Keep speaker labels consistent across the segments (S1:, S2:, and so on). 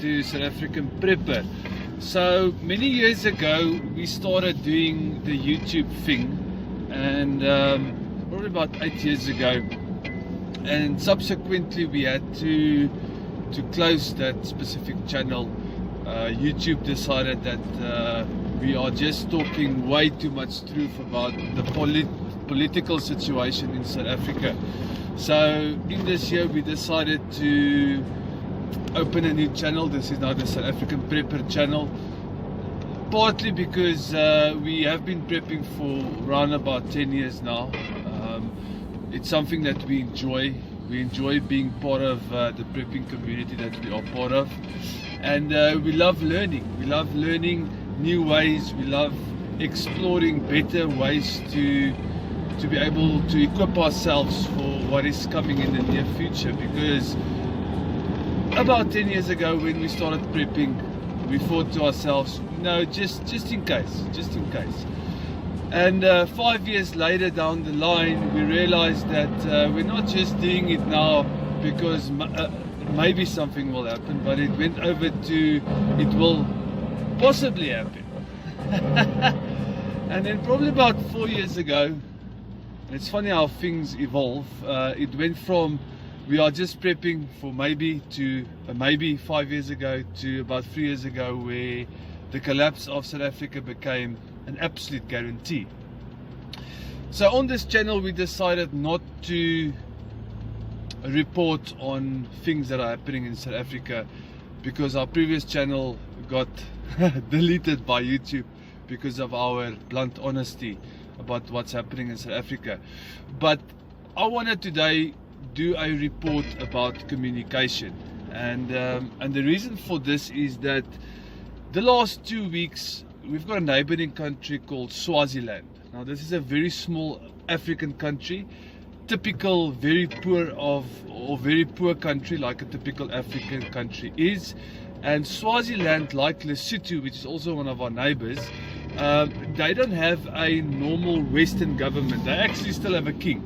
S1: to South African Prepper. So many years ago we started doing the YouTube thing, and probably about 8 years ago, and subsequently we had to close that specific channel. YouTube decided that we are just talking way too much truth about the political situation in South Africa. So in this year we decided to open a new channel. This is now the South African Prepper channel, partly because we have been prepping for around about 10 years now. It's something that we enjoy. We enjoy being part of the prepping community that we are part of, and we love learning. We love learning new ways. We love exploring better ways to be able to equip ourselves for what is coming in the near future. Because about 10 years ago when we started prepping, we thought to ourselves, no, just in case. And 5 years later down the line, we realized that we're not just doing it now because maybe something will happen, but it went over to it will possibly happen. And then probably about 4 years ago, it's funny how things evolve, it went from we are just prepping for maybe to maybe 5 years ago to about 3 years ago, where the collapse of South Africa became an absolute guarantee. So on this channel we decided not to report on things that are happening in South Africa, because our previous channel got deleted by YouTube because of our blunt honesty about what's happening in South Africa. But I wanted today do a report about communication, and the reason for this is that the last 2 weeks we've got a neighboring country called Swaziland. Now this is a very small African country, typical very poor country, like a typical African country is. And Swaziland, like Lesotho, which is also one of our neighbors, they don't have a normal Western government. They actually still have a king,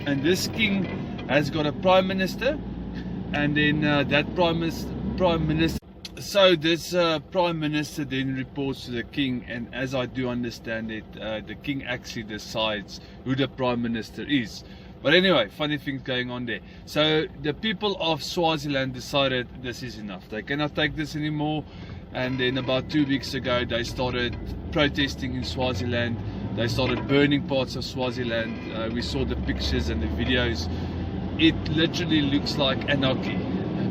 S1: and this king has got a prime minister, and then that prime minister. So this prime minister then reports to the king, and as I do understand it, the king actually decides who the prime minister is. But anyway, funny things going on there. So the people of Swaziland decided this is enough. They cannot take this anymore. And then about 2 weeks ago, they started protesting in Swaziland. They started burning parts of Swaziland. We saw the pictures and the videos. It literally looks like anarchy.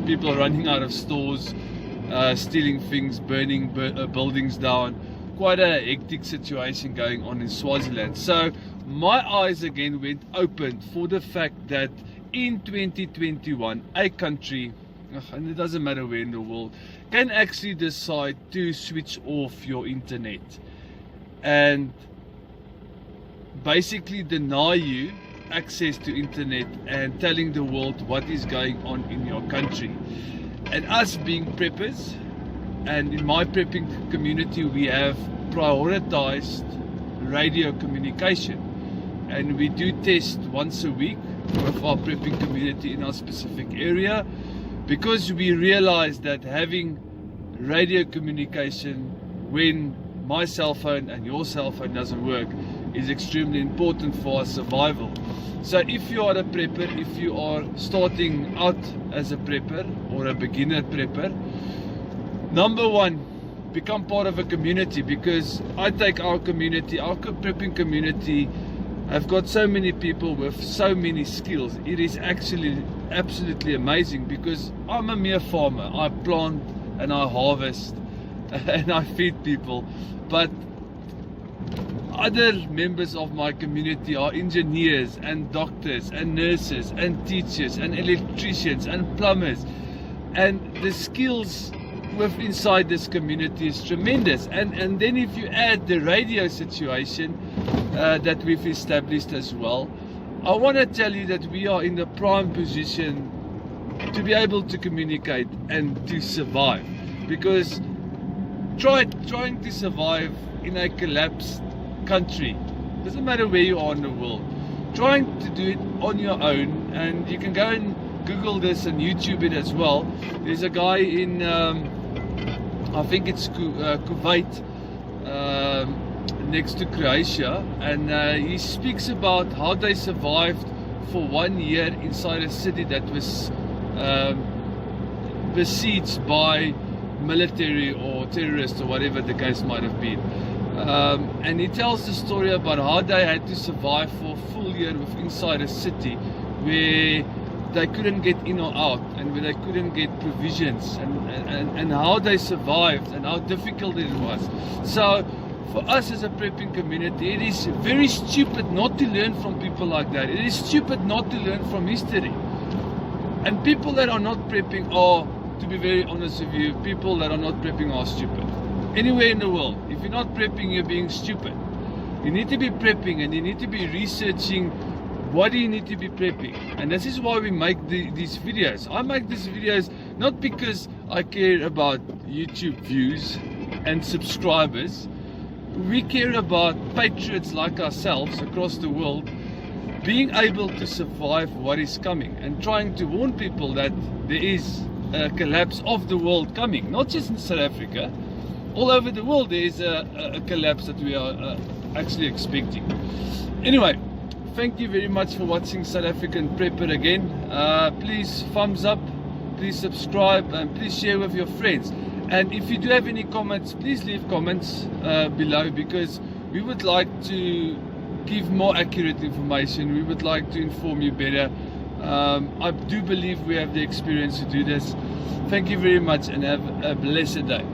S1: People running out of stores, stealing things, burning buildings down. Quite a hectic situation going on in Swaziland. So my eyes again went open for the fact that in 2021 a country, and it doesn't matter where in the world, can actually decide to switch off your internet and basically deny you access to internet and telling the world what is going on in your country. And us being preppers, and in my prepping community we have prioritized radio communication, and we do test once a week with our prepping community in our specific area, because we realize that having radio communication when my cell phone and your cell phone doesn't work is extremely important for our survival. So if you are a prepper, if you are starting out as a prepper or a beginner prepper, number one, become part of a community, because I take our community, our prepping community, I've got so many people with so many skills. It is actually absolutely amazing, because I'm a mere farmer. I plant and I harvest and I feed people, but other members of my community are engineers and doctors and nurses and teachers and electricians and plumbers, and the skills inside this community is tremendous. And then if you add the radio situation that we've established as well, I want to tell you that we are in the prime position to be able to communicate and to survive, because trying to survive in a collapsed country, doesn't matter where you are in the world, trying to do it on your own, and you can go and Google this and YouTube it as well. There's a guy in I think it's Kuwait, next to Croatia, and he speaks about how they survived for 1 year inside a city that was besieged by military or terrorists or whatever the case might have been. And he tells the story about how they had to survive for a full year inside a city where they couldn't get in or out, and where they couldn't get provisions, and how they survived and how difficult it was. So for us as a prepping community, it is very stupid not to learn from people like that. It is stupid not to learn from history. And people that are not prepping are, to be very honest with you, people that are not prepping are stupid. Anywhere in the world, if you're not prepping, you're being stupid. You need to be prepping, and you need to be researching what do you need to be prepping. And this is why we make these videos. I make these videos not because I care about YouTube views and subscribers. We care about patriots like ourselves across the world being able to survive what is coming, and trying to warn people that there is a collapse of the world coming, not just in South Africa. All over the world there is a collapse that we are actually expecting. Anyway, thank you very much for watching South African Prepper again. Please thumbs up, please subscribe, and please share with your friends. And if you do have any comments, please leave comments below, because we would like to give more accurate information. We would like to inform you better. I do believe we have the experience to do this. Thank you very much, and have a blessed day.